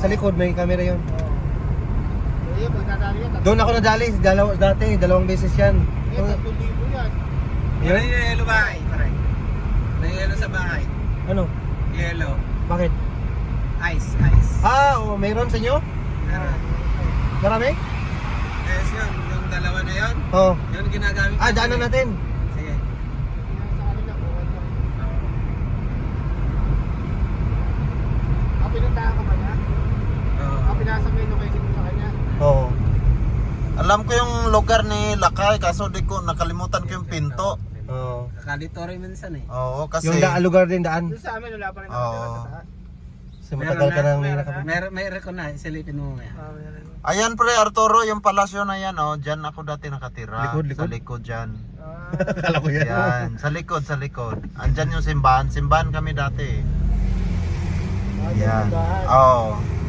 Sa likod may camera yun. Eh, pagkadali yan. Doon ako nadali, dati, 2 beses yan. Eh, 3,000 yan. Yan yung yellow bahay, pare. May yellow sa bahay. Ano? Yellow. Bakit? Ice. Oo, mayroon sa inyo? Meron. Marami? Yes, yun. Yung dalawa na yun. Oo. Yun ginagamit. Daanan natin. Sige. Sa kanila, buwan lang. Pinuntahan ko ba niya? Pinasa mo yung location mo sa kanya? Oo. Alam ko yung lugar ni Lakay kaso di ko nakalimutan ko yung pinto. Oo. Kakaditory minsan eh. Oo, kasi Yung lugar din daan. Doon sa amin, wala pa rin Oo. nakatira sa taas. Kasi matagal ka nang nakapag... May record na. Silipin mo nga. Meron. ayan pre Arturo, yung palasyo na yan oh, diyan ako dati nakatira. Likod? Sa likod diyan. Akala ko yan. Yan, sa likod. Andyan yung simbahan kami dati. Ah, Yan. simbahan. Oo.